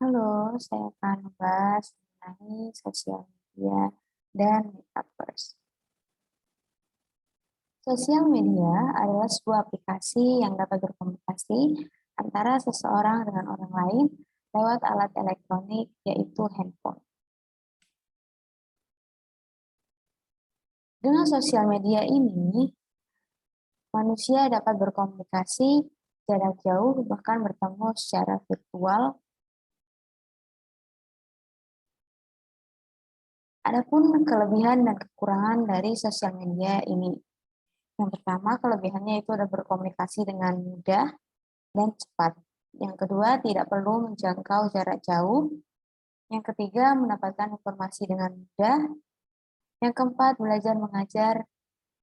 Halo, saya akan membahas mengenai sosial media dan metaverse. Sosial media adalah sebuah aplikasi yang dapat berkomunikasi antara seseorang dengan orang lain lewat alat elektronik, yaitu handphone. Dengan sosial media ini, manusia dapat berkomunikasi jarak jauh, bahkan bertemu secara virtual. Adapun kelebihan dan kekurangan dari sosial media ini. Yang pertama, kelebihannya itu ada berkomunikasi dengan mudah dan cepat. Yang kedua, tidak perlu menjangkau jarak jauh. Yang ketiga, mendapatkan informasi dengan mudah. Yang keempat, belajar mengajar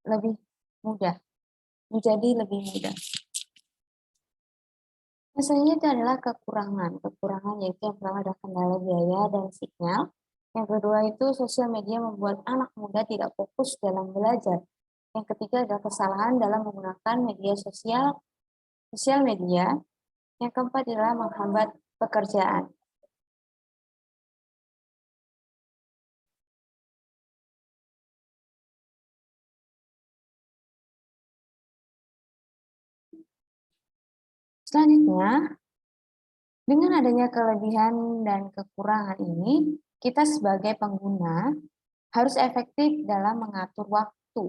lebih mudah, menjadi lebih mudah. Biasanya itu adalah kekurangan. Kekurangan yaitu yang pertama ada kendala biaya dan sinyal. Yang kedua itu sosial media membuat anak muda tidak fokus dalam belajar. Yang ketiga ada kesalahan dalam menggunakan media sosial media. Yang keempat adalah menghambat pekerjaan. Selanjutnya, dengan adanya kelebihan dan kekurangan ini, kita sebagai pengguna harus efektif dalam mengatur waktu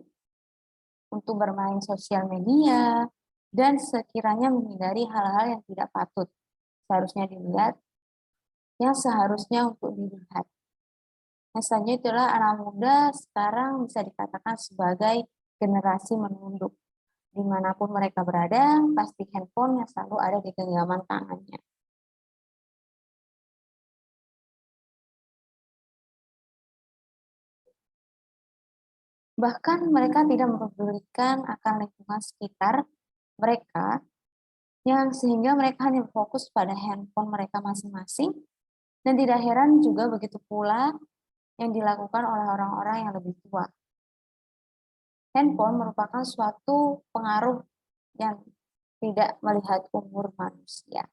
untuk bermain sosial media dan sekiranya menghindari hal-hal yang tidak patut seharusnya dilihat, yang seharusnya untuk dilihat. Nah, selanjutnya itulah anak muda sekarang bisa dikatakan sebagai generasi menunduk. Dimanapun mereka berada, pasti handphone yang selalu ada di genggaman tangannya. Bahkan mereka tidak mempedulikan akan lingkungan sekitar mereka, yang sehingga mereka hanya fokus pada handphone mereka masing-masing, dan tidak heran juga begitu pula yang dilakukan oleh orang-orang yang lebih tua. Handphone merupakan suatu pengaruh yang tidak melihat umur manusia.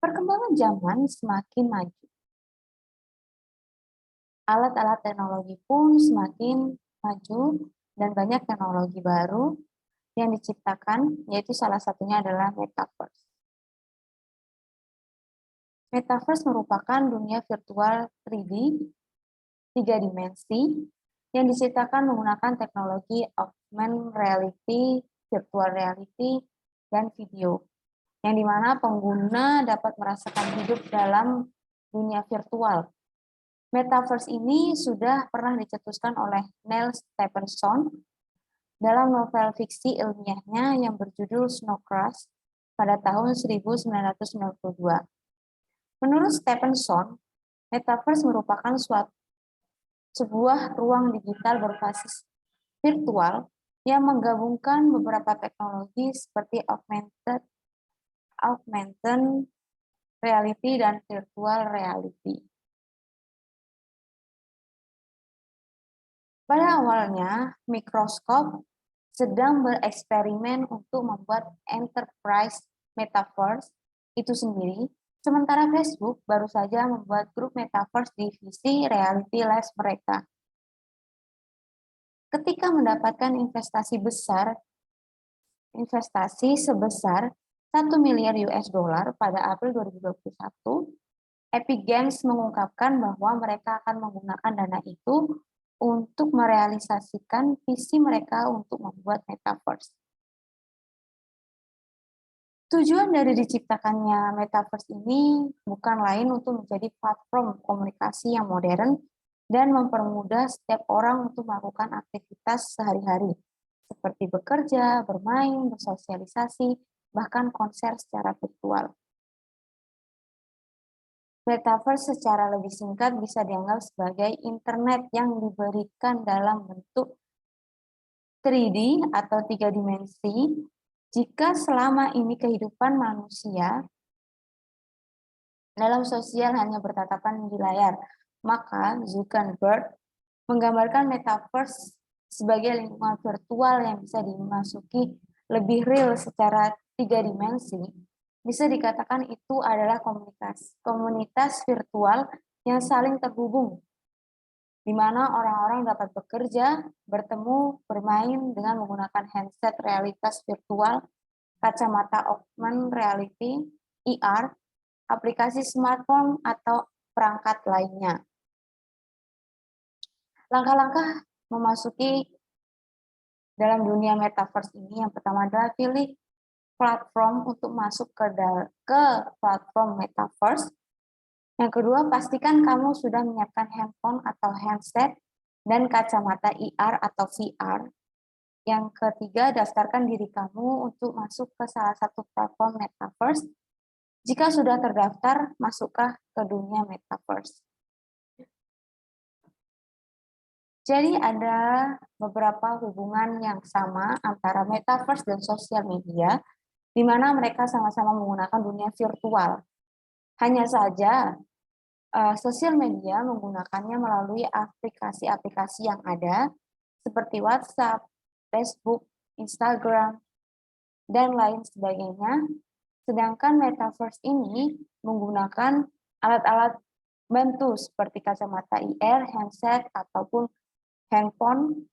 Perkembangan zaman semakin maju. Alat-alat teknologi pun semakin maju dan banyak teknologi baru yang diciptakan, yaitu salah satunya adalah metaverse. Metaverse merupakan dunia virtual 3D, 3 dimensi, yang diciptakan menggunakan teknologi augmented reality, virtual reality, dan video, yang dimana pengguna dapat merasakan hidup dalam dunia virtual. Metaverse ini sudah pernah dicetuskan oleh Neil Stephenson dalam novel fiksi ilmiahnya yang berjudul Snow Crash pada tahun 1992. Menurut Stephenson, Metaverse merupakan sebuah ruang digital berbasis virtual yang menggabungkan beberapa teknologi seperti augmented reality dan virtual reality. Pada awalnya, Microsoft sedang bereksperimen untuk membuat enterprise metaverse itu sendiri, sementara Facebook baru saja membuat grup metaverse divisi Reality Labs mereka. Ketika mendapatkan investasi sebesar 1 miliar US dollar pada April 2021, Epic Games mengungkapkan bahwa mereka akan menggunakan dana itu untuk merealisasikan visi mereka untuk membuat metaverse. Tujuan dari diciptakannya metaverse ini bukan lain untuk menjadi platform komunikasi yang modern dan mempermudah setiap orang untuk melakukan aktivitas sehari-hari, seperti bekerja, bermain, bersosialisasi, bahkan konser secara virtual. Metaverse secara lebih singkat bisa dianggap sebagai internet yang diberikan dalam bentuk 3D atau 3 dimensi, jika selama ini kehidupan manusia dalam sosial hanya bertatapan di layar, maka Zuckerberg menggambarkan metaverse sebagai lingkungan virtual yang bisa dimasuki lebih real secara 3 dimensi. Bisa dikatakan itu adalah komunitas virtual yang saling terhubung, di mana orang-orang dapat bekerja, bertemu, bermain dengan menggunakan headset realitas virtual, kacamata augmented reality, (IR), aplikasi smartphone, atau perangkat lainnya. Langkah-langkah memasuki dalam dunia metaverse ini, yang pertama adalah pilih platform untuk masuk ke platform metaverse. Yang kedua, pastikan kamu sudah menyiapkan handphone atau handset dan kacamata IR atau VR. Yang ketiga, daftarkan diri kamu untuk masuk ke salah satu platform metaverse. Jika sudah terdaftar, masuklah ke dunia metaverse. Jadi ada beberapa hubungan yang sama antara metaverse dan sosial media, di mana mereka sama-sama menggunakan dunia virtual. Hanya saja, sosial media menggunakannya melalui aplikasi-aplikasi yang ada, seperti WhatsApp, Facebook, Instagram, dan lain sebagainya. Sedangkan metaverse ini menggunakan alat-alat bantu seperti kacamata IR, handset, ataupun handphone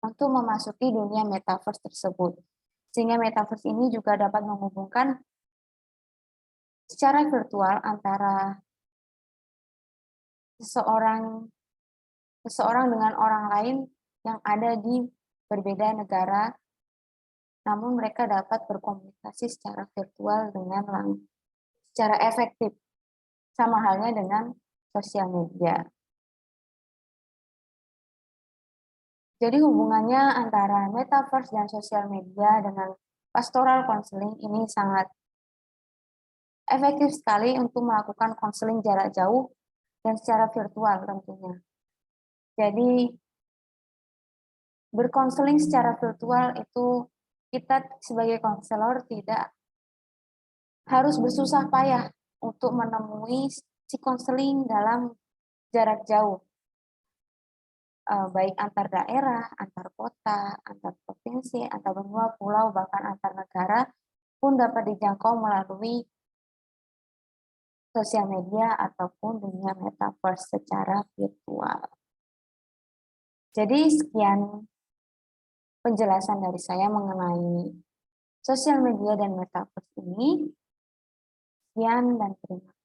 untuk memasuki dunia metaverse tersebut. Sehingga metaverse ini juga dapat menghubungkan secara virtual antara seseorang dengan orang lain yang ada di berbeda negara, namun mereka dapat berkomunikasi secara virtual secara efektif, sama halnya dengan sosial media. Jadi hubungannya antara metaverse dan sosial media dengan pastoral counseling ini sangat efektif sekali untuk melakukan konseling jarak jauh dan secara virtual tentunya. Jadi berkonseling secara virtual itu kita sebagai konselor tidak harus bersusah payah untuk menemui si konseling dalam jarak jauh, baik antar daerah, antar kota, antar provinsi, antar benua, pulau, bahkan antar negara pun dapat dijangkau melalui sosial media ataupun dunia metaverse secara virtual. Jadi sekian penjelasan dari saya mengenai sosial media dan metaverse ini. Sekian dan terima kasih.